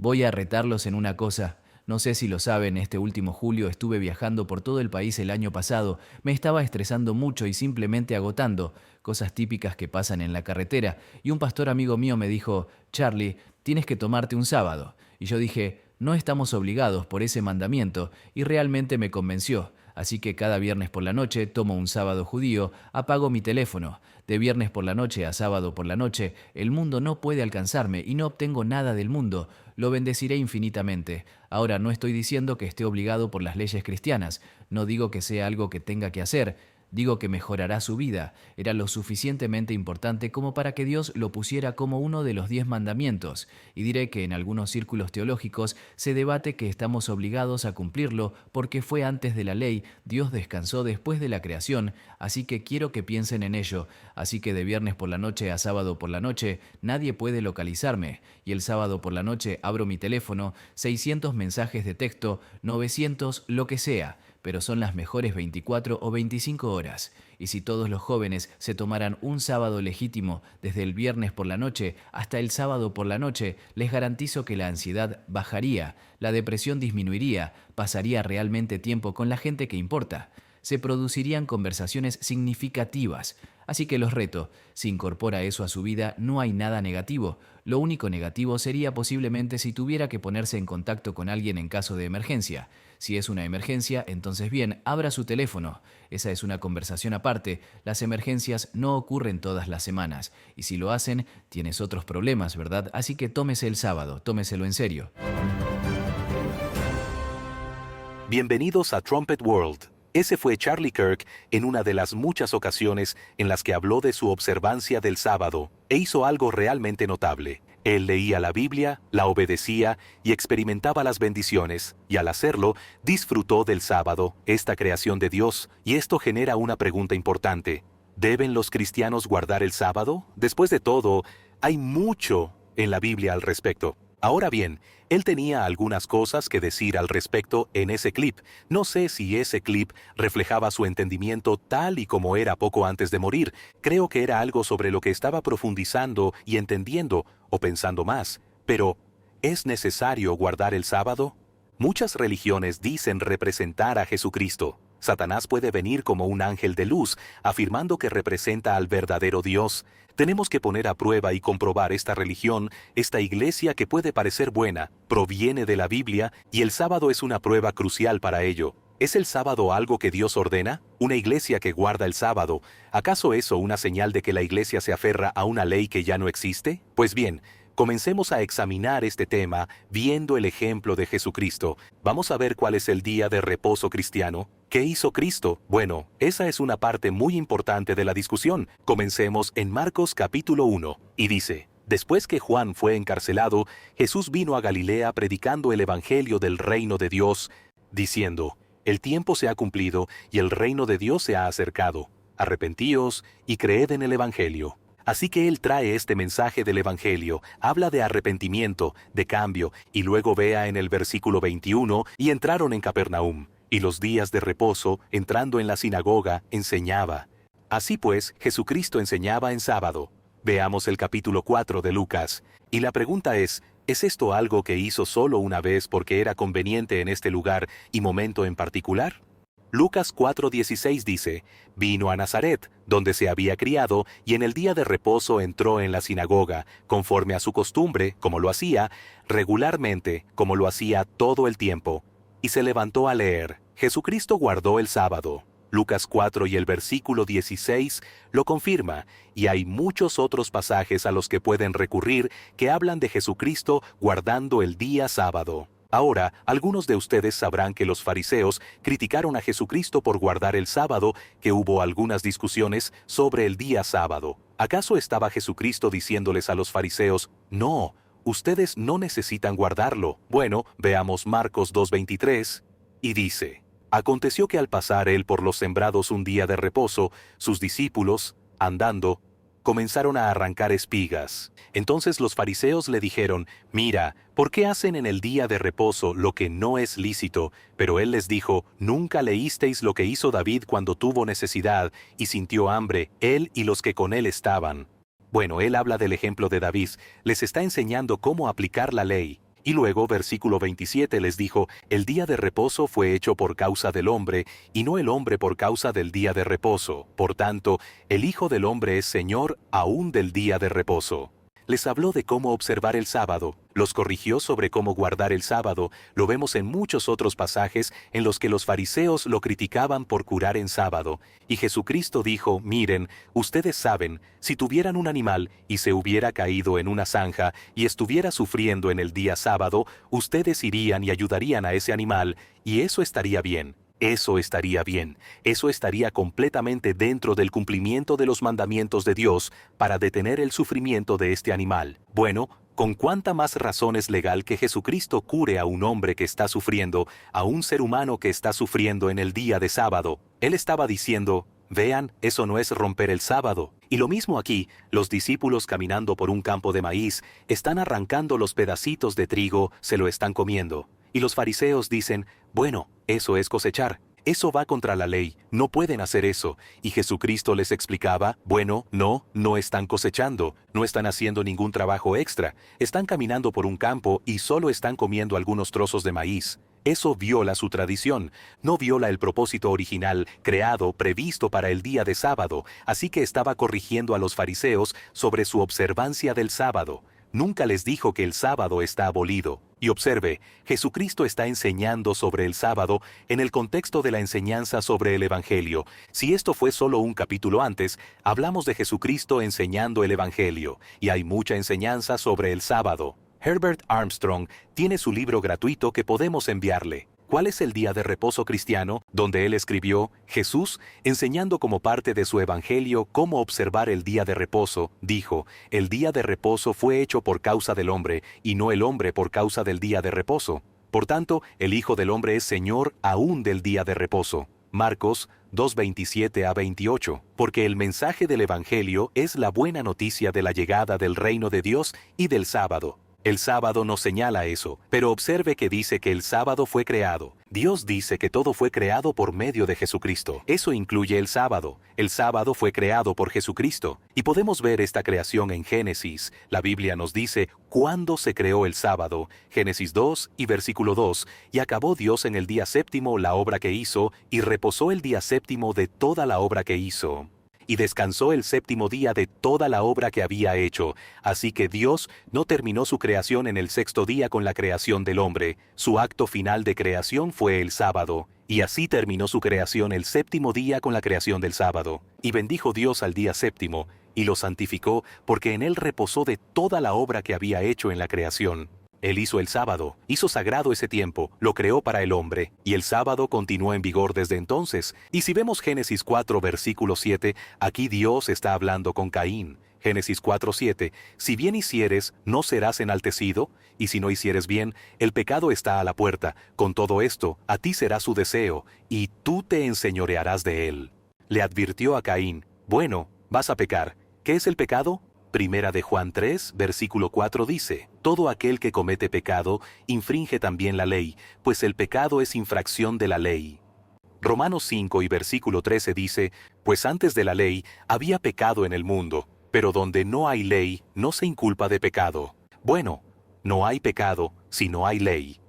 Voy a retarlos en una cosa. No sé si lo saben, este último julio estuve viajando por todo el país el año pasado. Me estaba estresando mucho y simplemente agotando, cosas típicas que pasan en la carretera. Y un pastor amigo mío me dijo, Charlie, tienes que tomarte un sábado. Y yo dije, no estamos obligados por ese mandamiento, y realmente me convenció. Así que cada viernes por la noche tomo un sábado judío, apago mi teléfono. De viernes por la noche a sábado por la noche, el mundo no puede alcanzarme y no obtengo nada del mundo. Lo bendeciré infinitamente. Ahora, no estoy diciendo que esté obligado por las leyes cristianas. No digo que sea algo que tenga que hacer. Digo que mejorará su vida. Era lo suficientemente importante como para que Dios lo pusiera como uno de los 10 mandamientos. Y diré que en algunos círculos teológicos se debate que estamos obligados a cumplirlo porque fue antes de la ley, Dios descansó después de la creación, así que quiero que piensen en ello. Así que de viernes por la noche a sábado por la noche, nadie puede localizarme. Y el sábado por la noche abro mi teléfono, 600 mensajes de texto, 900, lo que sea, pero son las mejores 24 o 25 horas. Y si todos los jóvenes se tomaran un sábado legítimo desde el viernes por la noche hasta el sábado por la noche, les garantizo que la ansiedad bajaría, la depresión disminuiría, pasaría realmente tiempo con la gente que importa. Se producirían conversaciones significativas. Así que los reto, si incorpora eso a su vida, no hay nada negativo. Lo único negativo sería posiblemente si tuviera que ponerse en contacto con alguien en caso de emergencia. Si es una emergencia, entonces bien, abra su teléfono. Esa es una conversación aparte. Las emergencias no ocurren todas las semanas. Y si lo hacen, tienes otros problemas, ¿verdad? Así que tómese el sábado, tómeselo en serio. Bienvenidos a Trumpet World. Ese fue Charlie Kirk en una de las muchas ocasiones en las que habló de su observancia del sábado e hizo algo realmente notable. Él leía la Biblia, la obedecía y experimentaba las bendiciones, y al hacerlo, disfrutó del sábado, esta creación de Dios, y esto genera una pregunta importante. ¿Deben los cristianos guardar el sábado? Después de todo, hay mucho en la Biblia al respecto. Ahora bien, él tenía algunas cosas que decir al respecto en ese clip. No sé si ese clip reflejaba su entendimiento tal y como era poco antes de morir. Creo que era algo sobre lo que estaba profundizando y entendiendo o pensando más. Pero, ¿es necesario guardar el sábado? Muchas religiones dicen representar a Jesucristo. Satanás puede venir como un ángel de luz, afirmando que representa al verdadero Dios. Tenemos que poner a prueba y comprobar esta religión, esta iglesia que puede parecer buena, proviene de la Biblia y el sábado es una prueba crucial para ello. ¿Es el sábado algo que Dios ordena? Una iglesia que guarda el sábado, ¿acaso eso una señal de que la iglesia se aferra a una ley que ya no existe? Pues bien, comencemos a examinar este tema viendo el ejemplo de Jesucristo. Vamos a ver cuál es el día de reposo cristiano. ¿Qué hizo Cristo? Bueno, esa es una parte muy importante de la discusión. Comencemos en Marcos capítulo 1, y dice: Después que Juan fue encarcelado, Jesús vino a Galilea predicando el evangelio del reino de Dios, diciendo: El tiempo se ha cumplido y el reino de Dios se ha acercado. Arrepentíos y creed en el evangelio. Así que él trae este mensaje del evangelio, habla de arrepentimiento, de cambio, y luego vea en el versículo 21, y entraron en Capernaum. Y los días de reposo, entrando en la sinagoga, enseñaba. Así pues, Jesucristo enseñaba en sábado. Veamos el capítulo 4 de Lucas. Y la pregunta ¿es esto algo que hizo solo una vez porque era conveniente en este lugar y momento en particular? Lucas 4:16 dice: Vino a Nazaret, donde se había criado, y en el día de reposo entró en la sinagoga, conforme a su costumbre, como lo hacía, regularmente, como lo hacía todo el tiempo. Y se levantó a leer. Jesucristo guardó el sábado. Lucas 4 y el versículo 16 lo confirma, y hay muchos otros pasajes a los que pueden recurrir que hablan de Jesucristo guardando el día sábado. Ahora, algunos de ustedes sabrán que los fariseos criticaron a Jesucristo por guardar el sábado, que hubo algunas discusiones sobre el día sábado. ¿Acaso estaba Jesucristo diciéndoles a los fariseos: no, ustedes no necesitan guardarlo? Bueno, veamos Marcos 2:23, y dice: Aconteció que al pasar él por los sembrados un día de reposo, sus discípulos, andando, comenzaron a arrancar espigas. Entonces los fariseos le dijeron: Mira, ¿por qué hacen en el día de reposo lo que no es lícito? Pero él les dijo: ¿Nunca leísteis lo que hizo David cuando tuvo necesidad y sintió hambre, él y los que con él estaban? Bueno, él habla del ejemplo de David, les está enseñando cómo aplicar la ley. Y luego, versículo 27 les dijo, el día de reposo fue hecho por causa del hombre, y no el hombre por causa del día de reposo. Por tanto, el Hijo del Hombre es Señor aún del día de reposo. Les habló de cómo observar el sábado, los corrigió sobre cómo guardar el sábado. Lo vemos en muchos otros pasajes en los que los fariseos lo criticaban por curar en sábado. Y Jesucristo dijo, miren, ustedes saben, si tuvieran un animal y se hubiera caído en una zanja y estuviera sufriendo en el día sábado, ustedes irían y ayudarían a ese animal, y eso estaría bien. Eso estaría bien, eso estaría completamente dentro del cumplimiento de los mandamientos de Dios para detener el sufrimiento de este animal. Bueno, ¿con cuánta más razón es legal que Jesucristo cure a un hombre que está sufriendo, a un ser humano que está sufriendo en el día de sábado? Él estaba diciendo, vean, eso no es romper el sábado. Y lo mismo aquí, los discípulos caminando por un campo de maíz, están arrancando los pedacitos de trigo, se lo están comiendo. Y los fariseos dicen, bueno, eso es cosechar. Eso va contra la ley, no pueden hacer eso. Y Jesucristo les explicaba, bueno, no están cosechando, no están haciendo ningún trabajo extra. Están caminando por un campo y solo están comiendo algunos trozos de maíz. Eso viola su tradición, no viola el propósito original, creado, previsto para el día de sábado. Así que estaba corrigiendo a los fariseos sobre su observancia del sábado. Nunca les dijo que el sábado está abolido. Y observe, Jesucristo está enseñando sobre el sábado en el contexto de la enseñanza sobre el Evangelio. Si esto fue solo un capítulo antes, hablamos de Jesucristo enseñando el Evangelio, y hay mucha enseñanza sobre el sábado. Herbert Armstrong tiene su libro gratuito que podemos enviarle. ¿Cuál es el día de reposo cristiano? Donde él escribió, Jesús, enseñando como parte de su evangelio cómo observar el día de reposo, dijo, el día de reposo fue hecho por causa del hombre, y no el hombre por causa del día de reposo. Por tanto, el Hijo del Hombre es Señor aún del día de reposo. Marcos 2:27-28. Porque el mensaje del evangelio es la buena noticia de la llegada del reino de Dios y del sábado. El sábado nos señala eso, pero observe que dice que el sábado fue creado. Dios dice que todo fue creado por medio de Jesucristo. Eso incluye el sábado. El sábado fue creado por Jesucristo. Y podemos ver esta creación en Génesis. La Biblia nos dice cuándo se creó el sábado. Génesis 2 y versículo 2. Y acabó Dios en el día séptimo la obra que hizo, y reposó el día séptimo de toda la obra que hizo. Y descansó el séptimo día de toda la obra que había hecho. Así que Dios no terminó su creación en el sexto día con la creación del hombre. Su acto final de creación fue el sábado. Y así terminó su creación el séptimo día con la creación del sábado. Y bendijo Dios al día séptimo, y lo santificó, porque en él reposó de toda la obra que había hecho en la creación. Él hizo el sábado, hizo sagrado ese tiempo, lo creó para el hombre, y el sábado continuó en vigor desde entonces. Y si vemos Génesis 4, versículo 7, aquí Dios está hablando con Caín. Génesis 4:7, si bien hicieres, ¿no serás enaltecido? Y si no hicieres bien, el pecado está a la puerta. Con todo esto, a ti será su deseo, y tú te enseñorearás de él. Le advirtió a Caín, bueno, vas a pecar. ¿Qué es el pecado? Primera de Juan 3, versículo 4 dice, todo aquel que comete pecado infringe también la ley, pues el pecado es infracción de la ley. Romanos 5 y versículo 13 dice, pues antes de la ley había pecado en el mundo, pero donde no hay ley no se inculpa de pecado. Bueno, no hay pecado si no hay ley.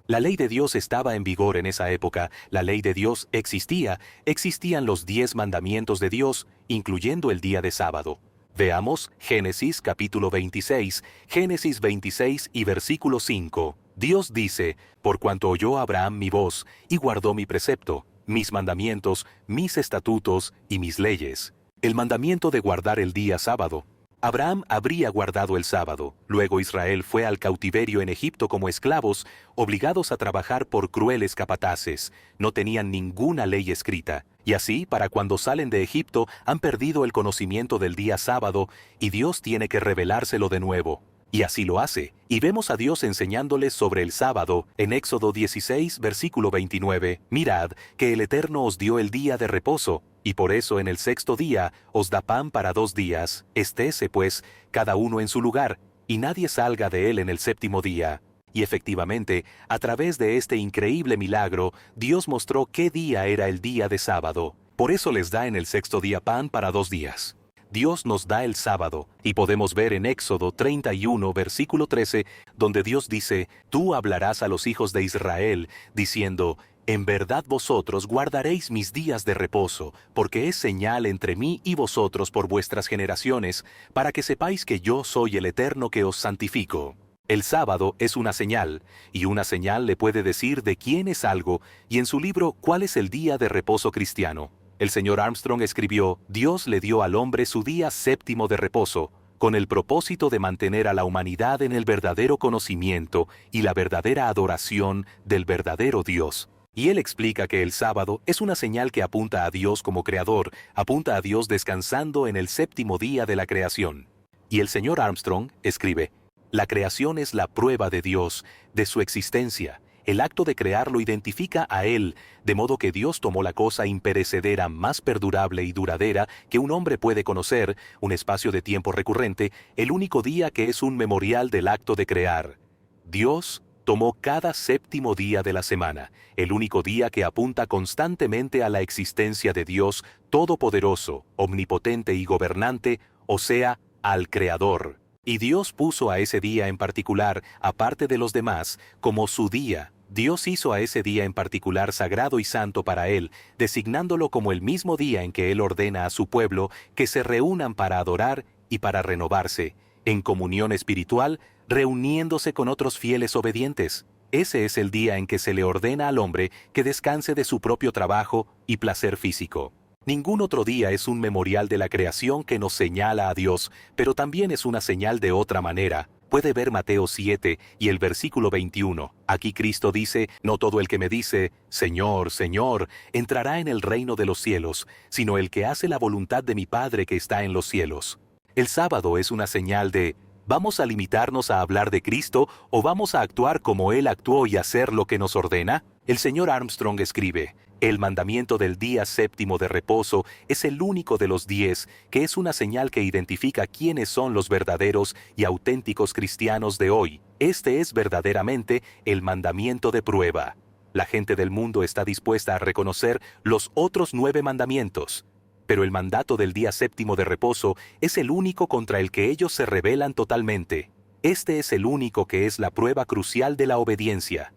La ley de Dios estaba en vigor en esa época, la ley de Dios existían los 10 mandamientos de Dios, incluyendo el día de sábado. Veamos Génesis capítulo 26, Génesis 26 y versículo 5. Dios dice, por cuanto oyó Abraham mi voz, y guardó mi precepto, mis mandamientos, mis estatutos y mis leyes. El mandamiento de guardar el día sábado. Abraham habría guardado el sábado. Luego Israel fue al cautiverio en Egipto como esclavos, obligados a trabajar por crueles capataces. No tenían ninguna ley escrita. Y así, para cuando salen de Egipto, han perdido el conocimiento del día sábado, y Dios tiene que revelárselo de nuevo. Y así lo hace. Y vemos a Dios enseñándoles sobre el sábado en Éxodo 16, versículo 29. Mirad, que el Eterno os dio el día de reposo, y por eso en el sexto día os da pan para 2 días. Estése, pues, cada uno en su lugar, y nadie salga de él en el séptimo día. Y efectivamente, a través de este increíble milagro, Dios mostró qué día era el día de sábado. Por eso les da en el sexto día pan para 2 días. Dios nos da el sábado, y podemos ver en Éxodo 31, versículo 13, donde Dios dice, «Tú hablarás a los hijos de Israel, diciendo, en verdad vosotros guardaréis mis días de reposo, porque es señal entre mí y vosotros por vuestras generaciones, para que sepáis que yo soy el Eterno que os santifico». El sábado es una señal, y una señal le puede decir de quién es algo, y en su libro «¿Cuál es el día de reposo cristiano?», el señor Armstrong escribió, Dios le dio al hombre su día séptimo de reposo, con el propósito de mantener a la humanidad en el verdadero conocimiento y la verdadera adoración del verdadero Dios. Y él explica que el sábado es una señal que apunta a Dios como creador, apunta a Dios descansando en el séptimo día de la creación. Y el señor Armstrong escribe, la creación es la prueba de Dios, de su existencia. El acto de crear lo identifica a Él, de modo que Dios tomó la cosa imperecedera más perdurable y duradera que un hombre puede conocer, un espacio de tiempo recurrente, el único día que es un memorial del acto de crear. Dios tomó cada séptimo día de la semana, el único día que apunta constantemente a la existencia de Dios Todopoderoso, Omnipotente y Gobernante, o sea, al Creador. Y Dios puso a ese día en particular, aparte de los demás, como su día. Dios hizo a ese día en particular sagrado y santo para Él, designándolo como el mismo día en que Él ordena a su pueblo que se reúnan para adorar y para renovarse, en comunión espiritual, reuniéndose con otros fieles obedientes. Ese es el día en que se le ordena al hombre que descanse de su propio trabajo y placer físico. Ningún otro día es un memorial de la creación que nos señala a Dios, pero también es una señal de otra manera. Puede ver Mateo 7 y el versículo 21. Aquí Cristo dice, no todo el que me dice, Señor, Señor, entrará en el reino de los cielos, sino el que hace la voluntad de mi Padre que está en los cielos. El sábado es una señal de, ¿vamos a limitarnos a hablar de Cristo o vamos a actuar como Él actuó y hacer lo que nos ordena? El señor Armstrong escribe, el mandamiento del día séptimo de reposo es el único de los 10 que es una señal que identifica quiénes son los verdaderos y auténticos cristianos de hoy. Este es verdaderamente el mandamiento de prueba. La gente del mundo está dispuesta a reconocer los otros 9 mandamientos, pero el mandato del día séptimo de reposo es el único contra el que ellos se rebelan totalmente. Este es el único que es la prueba crucial de la obediencia.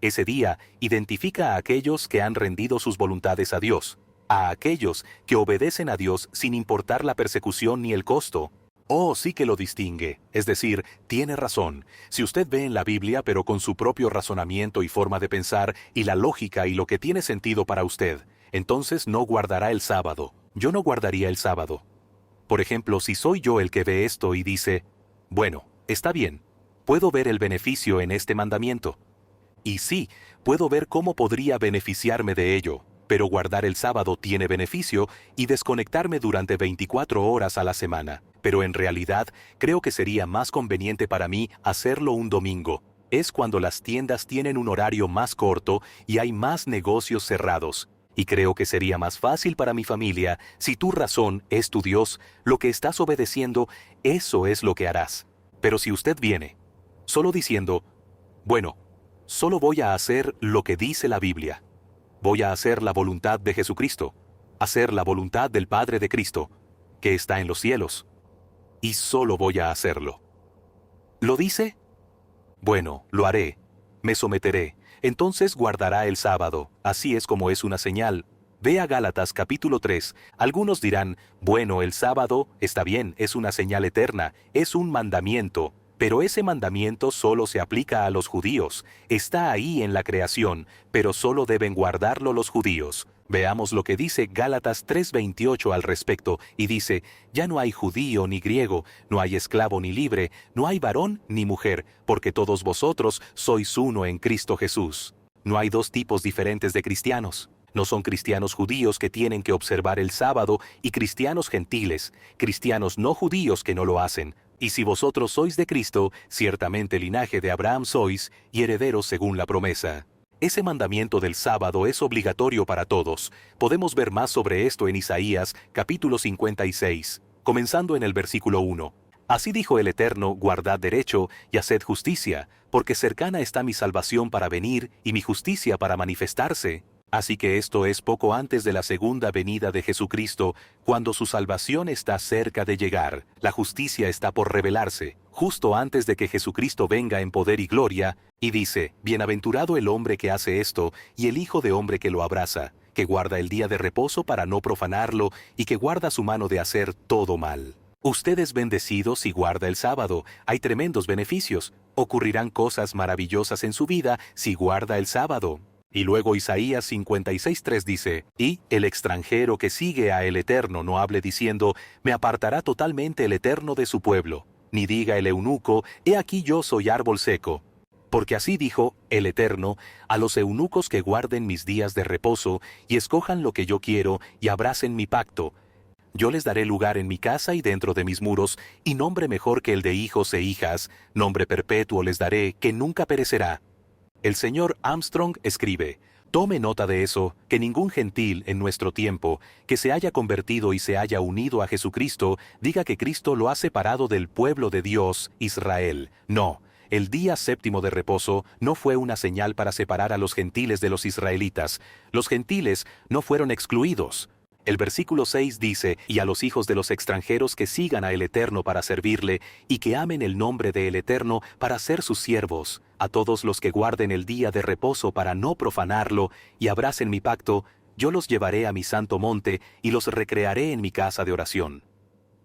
Ese día identifica a aquellos que han rendido sus voluntades a Dios, a aquellos que obedecen a Dios sin importar la persecución ni el costo. Oh, sí que lo distingue, es decir, tiene razón. Si usted ve en la Biblia pero con su propio razonamiento y forma de pensar y la lógica y lo que tiene sentido para usted, entonces no guardará el sábado. Yo no guardaría el sábado. Por ejemplo, si soy yo el que ve esto y dice, bueno, está bien, puedo ver el beneficio en este mandamiento. Y sí, puedo ver cómo podría beneficiarme de ello, pero guardar el sábado tiene beneficio y desconectarme durante 24 horas a la semana. Pero en realidad, creo que sería más conveniente para mí hacerlo un domingo. Es cuando las tiendas tienen un horario más corto y hay más negocios cerrados. Y creo que sería más fácil para mi familia, si tu razón es tu Dios, lo que estás obedeciendo, eso es lo que harás. Pero si usted viene, solo diciendo, bueno, solo voy a hacer lo que dice la Biblia. Voy a hacer la voluntad de Jesucristo, hacer la voluntad del Padre de Cristo, que está en los cielos. Y solo voy a hacerlo. ¿Lo dice? Bueno, lo haré. Me someteré. Entonces guardará el sábado. Así es como es una señal. Ve a Gálatas capítulo 3. Algunos dirán, bueno, el sábado, está bien, es una señal eterna, es un mandamiento. Pero ese mandamiento solo se aplica a los judíos. Está ahí en la creación, pero solo deben guardarlo los judíos. Veamos lo que dice Gálatas 3:28 al respecto, y dice, ya no hay judío ni griego, no hay esclavo ni libre, no hay varón ni mujer, porque todos vosotros sois uno en Cristo Jesús. No hay dos tipos diferentes de cristianos. No son cristianos judíos que tienen que observar el sábado y cristianos gentiles, cristianos no judíos que no lo hacen. Y si vosotros sois de Cristo, ciertamente linaje de Abraham sois, y herederos según la promesa. Ese mandamiento del sábado es obligatorio para todos. Podemos ver más sobre esto en Isaías, capítulo 56, comenzando en el versículo 1. Así dijo el Eterno, guardad derecho y haced justicia, porque cercana está mi salvación para venir y mi justicia para manifestarse. Así que esto es poco antes de la segunda venida de Jesucristo, cuando su salvación está cerca de llegar, la justicia está por revelarse, justo antes de que Jesucristo venga en poder y gloria, y dice, «Bienaventurado el hombre que hace esto, y el hijo de hombre que lo abraza, que guarda el día de reposo para no profanarlo, y que guarda su mano de hacer todo mal». Usted es bendecido si guarda el sábado, hay tremendos beneficios, ocurrirán cosas maravillosas en su vida si guarda el sábado. Y luego Isaías 56:3 dice, «Y el extranjero que sigue a el Eterno no hable diciendo, me apartará totalmente el Eterno de su pueblo, ni diga el eunuco, he aquí yo soy árbol seco. Porque así dijo el Eterno, a los eunucos que guarden mis días de reposo, y escojan lo que yo quiero, y abracen mi pacto. Yo les daré lugar en mi casa y dentro de mis muros, y nombre mejor que el de hijos e hijas, nombre perpetuo les daré, que nunca perecerá». El señor Armstrong escribe, «Tome nota de eso, que ningún gentil en nuestro tiempo, que se haya convertido y se haya unido a Jesucristo, diga que Cristo lo ha separado del pueblo de Dios, Israel. No, el día séptimo de reposo no fue una señal para separar a los gentiles de los israelitas. Los gentiles no fueron excluidos». El versículo 6 dice, «Y a los hijos de los extranjeros que sigan a el Eterno para servirle, y que amen el nombre de el Eterno para ser sus siervos, a todos los que guarden el día de reposo para no profanarlo, y abracen mi pacto, yo los llevaré a mi santo monte, y los recrearé en mi casa de oración.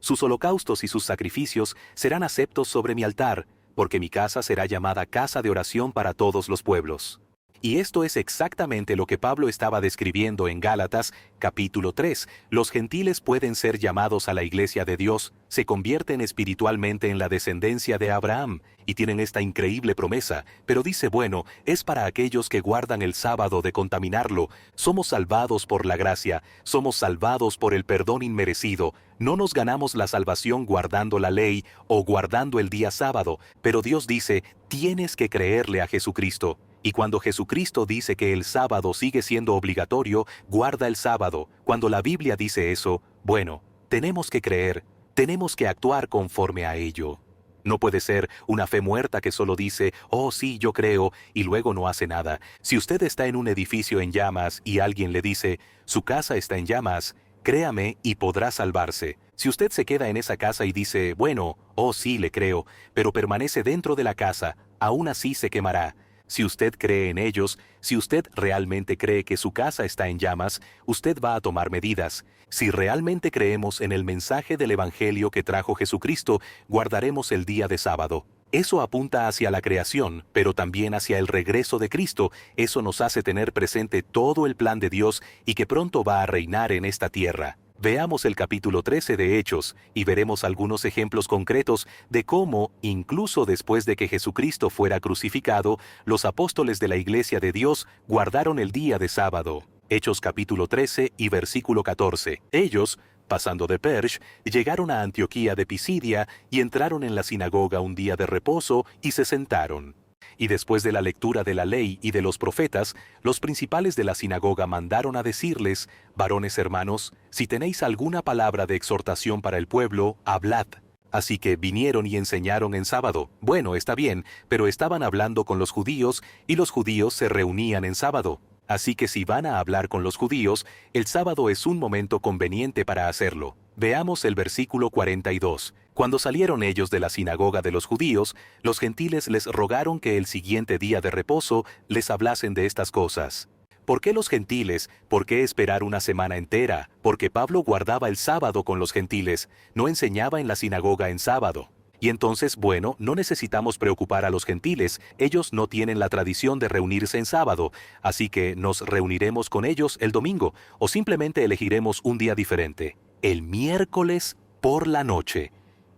Sus holocaustos y sus sacrificios serán aceptos sobre mi altar, porque mi casa será llamada casa de oración para todos los pueblos». Y esto es exactamente lo que Pablo estaba describiendo en Gálatas, capítulo 3. Los gentiles pueden ser llamados a la iglesia de Dios, se convierten espiritualmente en la descendencia de Abraham, y tienen esta increíble promesa, pero dice, bueno, es para aquellos que guardan el sábado de contaminarlo. Somos salvados por la gracia, somos salvados por el perdón inmerecido. No nos ganamos la salvación guardando la ley o guardando el día sábado, pero Dios dice, tienes que creerle a Jesucristo. Y cuando Jesucristo dice que el sábado sigue siendo obligatorio, guarda el sábado. Cuando la Biblia dice eso, bueno, tenemos que creer, tenemos que actuar conforme a ello. No puede ser una fe muerta que solo dice, «Oh sí, yo creo», y luego no hace nada. Si usted está en un edificio en llamas y alguien le dice, «Su casa está en llamas», créame y podrá salvarse. Si usted se queda en esa casa y dice, «Bueno, oh sí, le creo», pero permanece dentro de la casa, aún así se quemará. Si usted cree en ellos, si usted realmente cree que su casa está en llamas, usted va a tomar medidas. Si realmente creemos en el mensaje del Evangelio que trajo Jesucristo, guardaremos el día de sábado. Eso apunta hacia la creación, pero también hacia el regreso de Cristo. Eso nos hace tener presente todo el plan de Dios y que pronto va a reinar en esta tierra. Veamos el capítulo 13 de Hechos y veremos algunos ejemplos concretos de cómo, incluso después de que Jesucristo fuera crucificado, los apóstoles de la Iglesia de Dios guardaron el día de sábado. Hechos capítulo 13 y versículo 14. Ellos, pasando de Perge, llegaron a Antioquía de Pisidia y entraron en la sinagoga un día de reposo y se sentaron. Y después de la lectura de la ley y de los profetas, los principales de la sinagoga mandaron a decirles, «Varones hermanos, si tenéis alguna palabra de exhortación para el pueblo, hablad». Así que vinieron y enseñaron en sábado. Bueno, está bien, pero estaban hablando con los judíos y los judíos se reunían en sábado. Así que si van a hablar con los judíos, el sábado es un momento conveniente para hacerlo. Veamos el versículo 42. Cuando salieron ellos de la sinagoga de los judíos, los gentiles les rogaron que el siguiente día de reposo les hablasen de estas cosas. ¿Por qué los gentiles? ¿Por qué esperar una semana entera? Porque Pablo guardaba el sábado con los gentiles, no enseñaba en la sinagoga en sábado. Y entonces, bueno, no necesitamos preocupar a los gentiles, ellos no tienen la tradición de reunirse en sábado, así que nos reuniremos con ellos el domingo, o simplemente elegiremos un día diferente, el miércoles por la noche.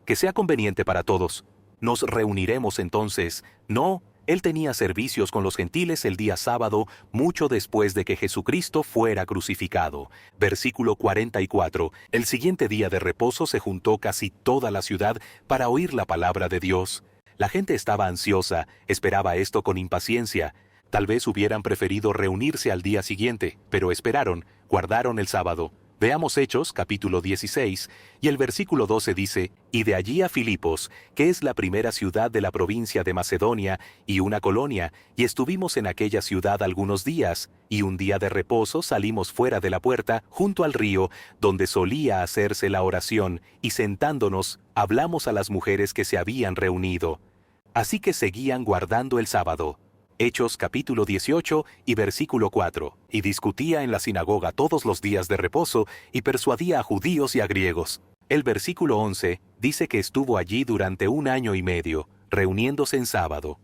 Que sea conveniente para todos. Nos reuniremos entonces. No, él tenía servicios con los gentiles el día sábado, mucho después de que Jesucristo fuera crucificado. Versículo 44. El siguiente día de reposo se juntó casi toda la ciudad para oír la palabra de Dios. La gente estaba ansiosa, esperaba esto con impaciencia. Tal vez hubieran preferido reunirse al día siguiente, pero esperaron, guardaron el sábado. Veamos Hechos, capítulo 16, y el versículo 12 dice, «Y de allí a Filipos, que es la primera ciudad de la provincia de Macedonia, y una colonia, y estuvimos en aquella ciudad algunos días, y un día de reposo salimos fuera de la puerta, junto al río, donde solía hacerse la oración, y sentándonos, hablamos a las mujeres que se habían reunido. Así que seguían guardando el sábado». Hechos capítulo 18 y versículo 4. Y discutía en la sinagoga todos los días de reposo y persuadía a judíos y a griegos. El versículo 11 dice que estuvo allí durante 1 año y medio, reuniéndose en sábado.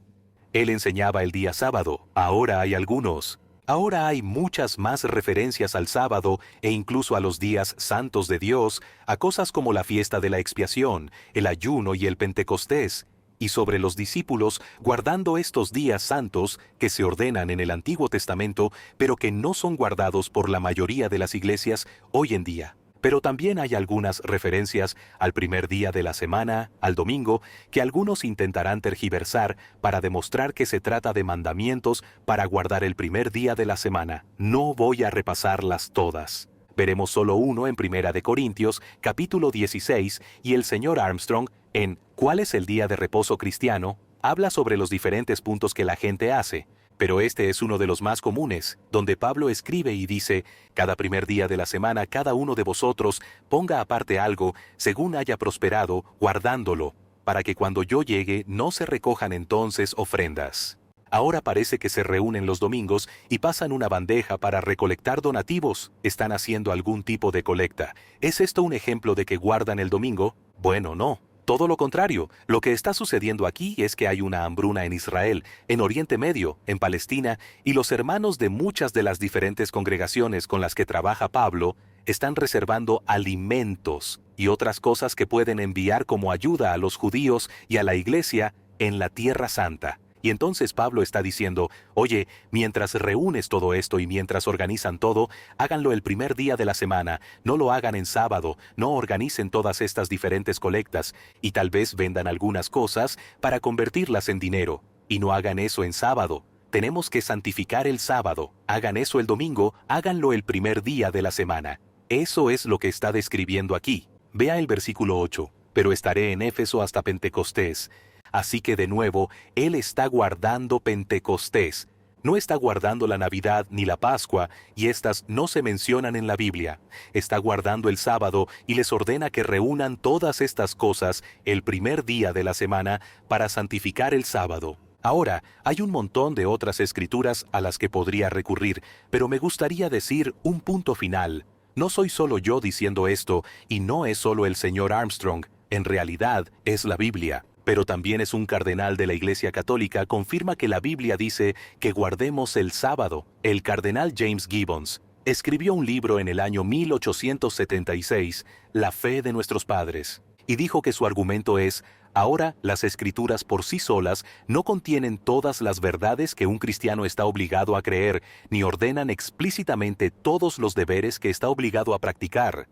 Él enseñaba el día sábado, ahora hay algunos. Ahora hay muchas más referencias al sábado e incluso a los días santos de Dios, a cosas como la fiesta de la expiación, el ayuno y el Pentecostés. Y sobre los discípulos guardando estos días santos que se ordenan en el Antiguo Testamento, pero que no son guardados por la mayoría de las iglesias hoy en día. Pero también hay algunas referencias al primer día de la semana, al domingo, que algunos intentarán tergiversar para demostrar que se trata de mandamientos para guardar el primer día de la semana. No voy a repasarlas todas. Veremos solo uno en Primera de Corintios, capítulo 16, y el señor Armstrong, en ¿Cuál es el día de reposo cristiano?, habla sobre los diferentes puntos que la gente hace, pero este es uno de los más comunes, donde Pablo escribe y dice, «Cada primer día de la semana cada uno de vosotros ponga aparte algo, según haya prosperado, guardándolo, para que cuando yo llegue no se recojan entonces ofrendas». Ahora parece que se reúnen los domingos y pasan una bandeja para recolectar donativos. Están haciendo algún tipo de colecta. ¿Es esto un ejemplo de que guardan el domingo? Bueno, no. Todo lo contrario, lo que está sucediendo aquí es que hay una hambruna en Israel, en Oriente Medio, en Palestina, y los hermanos de muchas de las diferentes congregaciones con las que trabaja Pablo están reservando alimentos y otras cosas que pueden enviar como ayuda a los judíos y a la iglesia en la Tierra Santa. Y entonces Pablo está diciendo, oye, mientras reúnes todo esto y mientras organizan todo, háganlo el primer día de la semana, no lo hagan en sábado, no organicen todas estas diferentes colectas, y tal vez vendan algunas cosas para convertirlas en dinero, y no hagan eso en sábado. Tenemos que santificar el sábado, hagan eso el domingo, háganlo el primer día de la semana. Eso es lo que está describiendo aquí. Vea el versículo 8, pero estaré en Éfeso hasta Pentecostés. Así que de nuevo, él está guardando Pentecostés. No está guardando la Navidad ni la Pascua, y estas no se mencionan en la Biblia. Está guardando el sábado y les ordena que reúnan todas estas cosas el primer día de la semana para santificar el sábado. Ahora, hay un montón de otras escrituras a las que podría recurrir, pero me gustaría decir un punto final. No soy solo yo diciendo esto, y no es solo el señor Armstrong. En realidad, es la Biblia. Pero también es un cardenal de la Iglesia Católica confirma que la Biblia dice que guardemos el sábado. El cardenal James Gibbons escribió un libro en el año 1876, La fe de nuestros padres, y dijo que su argumento es, ahora las escrituras por sí solas no contienen todas las verdades que un cristiano está obligado a creer, ni ordenan explícitamente todos los deberes que está obligado a practicar.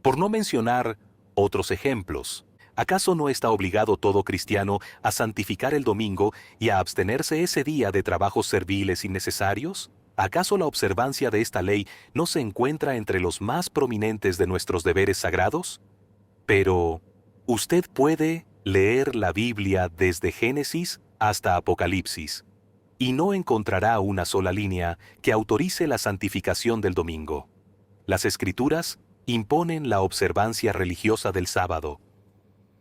Por no mencionar otros ejemplos. ¿Acaso no está obligado todo cristiano a santificar el domingo y a abstenerse ese día de trabajos serviles innecesarios? ¿Acaso la observancia de esta ley no se encuentra entre los más prominentes de nuestros deberes sagrados? Pero, usted puede leer la Biblia desde Génesis hasta Apocalipsis, y no encontrará una sola línea que autorice la santificación del domingo. Las Escrituras imponen la observancia religiosa del sábado.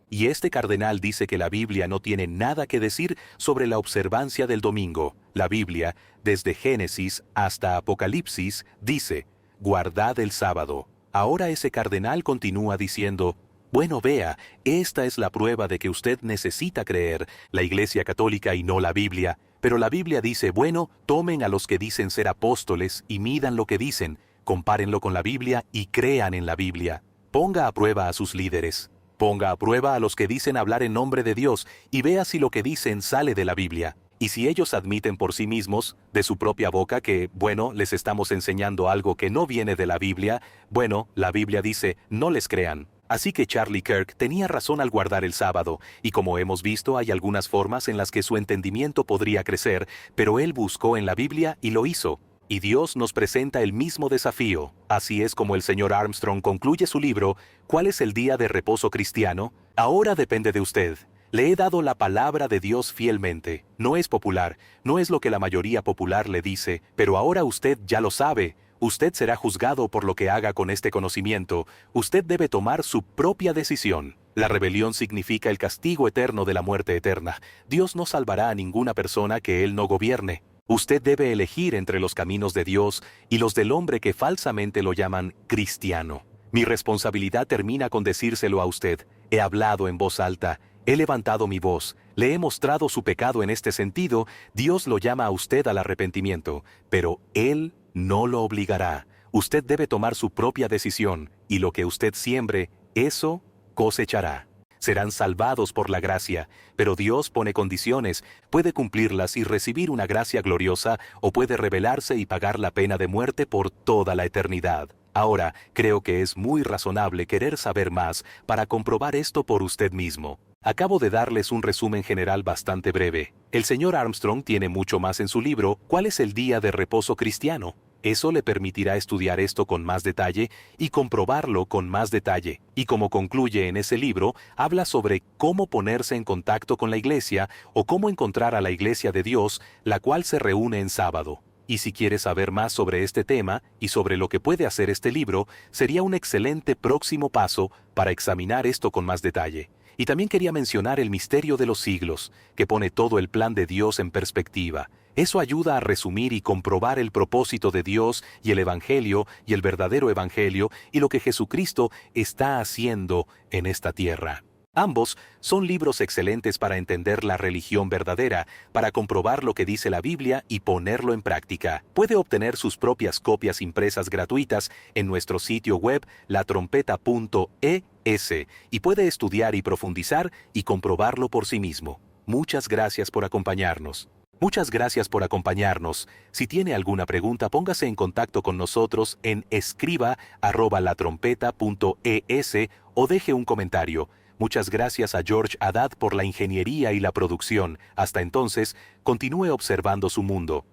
Y este cardenal dice que la Biblia no tiene nada que decir sobre la observancia del domingo. La Biblia, desde Génesis hasta Apocalipsis, dice, guardad el sábado. Ahora ese cardenal continúa diciendo, bueno, vea, esta es la prueba de que usted necesita creer la Iglesia Católica y no la Biblia. Pero la Biblia dice, bueno, tomen a los que dicen ser apóstoles y midan lo que dicen, compárenlo con la Biblia y crean en la Biblia. Ponga a prueba a sus líderes. Ponga a prueba a los que dicen hablar en nombre de Dios y vea si lo que dicen sale de la Biblia. Y si ellos admiten por sí mismos, de su propia boca, que, bueno, les estamos enseñando algo que no viene de la Biblia, bueno, la Biblia dice, no les crean. Así que Charlie Kirk tenía razón al guardar el sábado, y como hemos visto, hay algunas formas en las que su entendimiento podría crecer, pero él buscó en la Biblia y lo hizo. Y Dios nos presenta el mismo desafío. Así es como el señor Armstrong concluye su libro, ¿Cuál es el día de reposo cristiano? Ahora depende de usted. Le he dado la palabra de Dios fielmente. No es popular, no es lo que la mayoría popular le dice, pero ahora usted ya lo sabe. Usted será juzgado por lo que haga con este conocimiento. Usted debe tomar su propia decisión. La rebelión significa el castigo eterno de la muerte eterna. Dios no salvará a ninguna persona que Él no gobierne. Usted debe elegir entre los caminos de Dios y los del hombre que falsamente lo llaman cristiano. Mi responsabilidad termina con decírselo a usted. He hablado en voz alta, he levantado mi voz, le he mostrado su pecado en este sentido. Dios lo llama a usted al arrepentimiento, pero Él no lo obligará. Usted debe tomar su propia decisión, y lo que usted siembre, eso cosechará. Serán salvados por la gracia, pero Dios pone condiciones, puede cumplirlas y recibir una gracia gloriosa, o puede rebelarse y pagar la pena de muerte por toda la eternidad. Ahora, creo que es muy razonable querer saber más para comprobar esto por usted mismo. Acabo de darles un resumen general bastante breve. El señor Armstrong tiene mucho más en su libro, ¿Cuál es el día de reposo cristiano? Eso le permitirá estudiar esto con más detalle y comprobarlo con más detalle. Y como concluye en ese libro, habla sobre cómo ponerse en contacto con la iglesia o cómo encontrar a la iglesia de Dios, la cual se reúne en sábado. Y si quiere saber más sobre este tema y sobre lo que puede hacer este libro, sería un excelente próximo paso para examinar esto con más detalle. Y también quería mencionar el misterio de los siglos, que pone todo el plan de Dios en perspectiva. Eso ayuda a resumir y comprobar el propósito de Dios y el Evangelio y el verdadero Evangelio y lo que Jesucristo está haciendo en esta tierra. Ambos son libros excelentes para entender la religión verdadera, para comprobar lo que dice la Biblia y ponerlo en práctica. Puede obtener sus propias copias impresas gratuitas en nuestro sitio web latrompeta.es y puede estudiar y profundizar y comprobarlo por sí mismo. Muchas gracias por acompañarnos. Muchas gracias por acompañarnos. Si tiene alguna pregunta, póngase en contacto con nosotros en escriba@latrompeta.es o deje un comentario. Muchas gracias a George Haddad por la ingeniería y la producción. Hasta entonces, continúe observando su mundo.